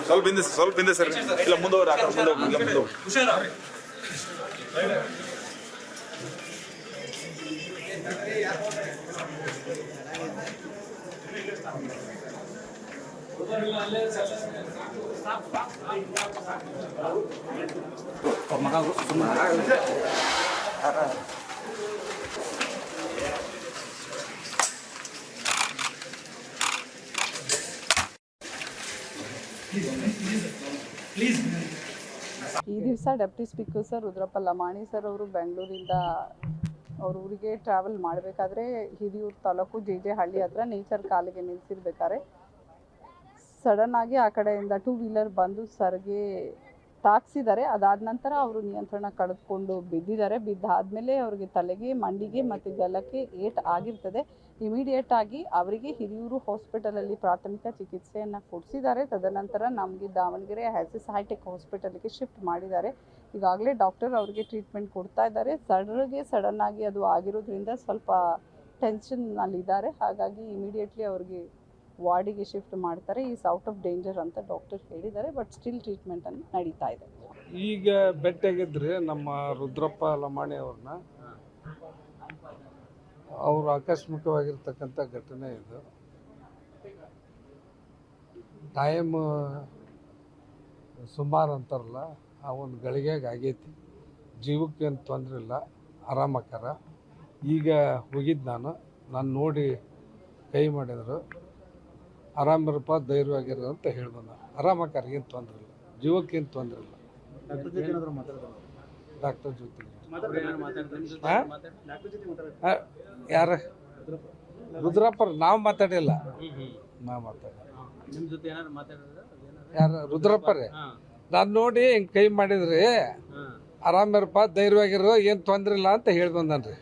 ಸ್ವಲ್ಪ ಹಿಂದೆ ಸರ್ ಇಲ್ಲ ಮುಂದೋಗ್ರಿ ಆ ಕಡೆ ಮುಂದೆ ಈ ದಿವಸ deputy speaker sir Rudrappa Lamani sir ಅವರು ಬೆಂಗಳೂರಿಂದ ಅವ್ರ ಊರಿಗೆ ಟ್ರಾವೆಲ್ ಮಾಡಬೇಕಾದ್ರೆ ಹಿರಿಯೂರು ತಾಲೂಕು ಜೆ ಹಳ್ಳಿ ಹತ್ರ ನೇಚರ್ ಕಾಲಿಗೆ ನಿಲ್ಲಿಸಿರ್ಬೇಕಾದ್ರೆ ಸಡನ್ ಆಗಿ ಆ ಕಡೆಯಿಂದ 2 ವೀಲರ್ ಬಂದು ಸರ್ಗೆ ತಾಕ್ಸಿದ್ದಾರೆ. ಅದಾದ ನಂತರ ಅವರು ನಿಯಂತ್ರಣ ಕಳೆದುಕೊಂಡು ಬಿದ್ದಿದ್ದಾರೆ. ಬಿದ್ದಾದಮೇಲೆ ಅವ್ರಿಗೆ ತಲೆಗೆ, ಮಂಡಿಗೆ ಮತ್ತು ಗಲ್ಲಕ್ಕೆ ಏಟ್ ಆಗಿರ್ತದೆ. ಇಮಿಡಿಯೇಟ್ ಆಗಿ ಅವರಿಗೆ ಹಿರಿಯೂರು ಹಾಸ್ಪಿಟಲಲ್ಲಿ ಪ್ರಾಥಮಿಕ ಚಿಕಿತ್ಸೆಯನ್ನು ಕೊಡಿಸಿದ್ದಾರೆ. ತದನಂತರ ನಮಗೆ ದಾವಣಗೆರೆ ಹ್ಯಾಸಿಸ್ ಹೈಟೆಕ್ ಹಾಸ್ಪಿಟಲ್ಗೆ ಶಿಫ್ಟ್ ಮಾಡಿದ್ದಾರೆ. ಈಗಾಗಲೇ ಡಾಕ್ಟರ್ ಅವರಿಗೆ ಟ್ರೀಟ್ಮೆಂಟ್ ಕೊಡ್ತಾ ಇದ್ದಾರೆ. ಸಡನ್ ಆಗಿ ಅದು ಆಗಿರೋದ್ರಿಂದ ಸ್ವಲ್ಪ ಟೆನ್ಷನ್ನಲ್ಲಿದ್ದಾರೆ. ಹಾಗಾಗಿ ಇಮಿಡಿಯೇಟ್ಲಿ ಅವ್ರಿಗೆ ವಾರ್ಡಿಗೆ ಶಿಫ್ಟ್ ಮಾಡ್ತಾರೆ. ಈಸ್ ಔಟ್ ಆಫ್ ಡೇಂಜರ್ ಅಂತ ಡಾಕ್ಟರ್ ಹೇಳಿದ್ದಾರೆ. ಬಟ್ ಸ್ಟಿಲ್ ಟ್ರೀಟ್ಮೆಂಟ್ ಅನ್ನು ನಡೀತಾ ಇದೆ. ಈಗ ಭೇಟಿಯಾಗಿದ್ರೆ ನಮ್ಮ ರುದ್ರಪ್ಪ ಲಮಾಣಿ ಅವ್ರನ್ನ, ಅವರು ಆಕಸ್ಮಿಕವಾಗಿರ್ತಕ್ಕಂಥ ಘಟನೆ ಇದು. ಟೈಮ್ ಸುಮಾರು ಅಂತಾರಲ್ಲ, ಆ ಒಂದು ಗಳಿಗೆಗೆ ಆಗೈತಿ. ಜೀವಕ್ಕೇನು ತೊಂದರೆ ಇಲ್ಲ, ಆರಾಮಕ್ಕಾರ. ಈಗ ಹೋಗಿದ್ದು ನಾನು ನೋಡಿ ಕೈ ಮಾಡಿದರು. ಆರಾಮಿರಪ್ಪ, ಧೈರ್ಯವಾಗಿರೋ ಅಂತ ಹೇಳ್ದೆ. ನಾನು ಆರಾಮಕ್ಕಾರ, ಏನು ತೊಂದರೆ ಇಲ್ಲ, ಜೀವಕ್ಕೇನು ತೊಂದರೆ ಇಲ್ಲ. ಡಾಕ್ಟರ್ ಜೊತೆ ಯಾರ ರುದ್ರಪ್ಪ ನಾವು ಮಾತಾಡಿಲ್ಲ. ಯಾರ ರುದ್ರಪ್ಪ ರೀ, ನಾನು ನೋಡಿ ಹಿಂಗೆ ಕೈ ಮಾಡಿದ್ರಿ, ಆರಾಮಿರಪ್ಪ, ಧೈರ್ಯವಾಗಿರೋ, ಏನು ತೊಂದರೆ ಇಲ್ಲ ಅಂತ ಹೇಳ್ದೆ. ನಾನು ರೀ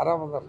ಆರಾಮದಾರ.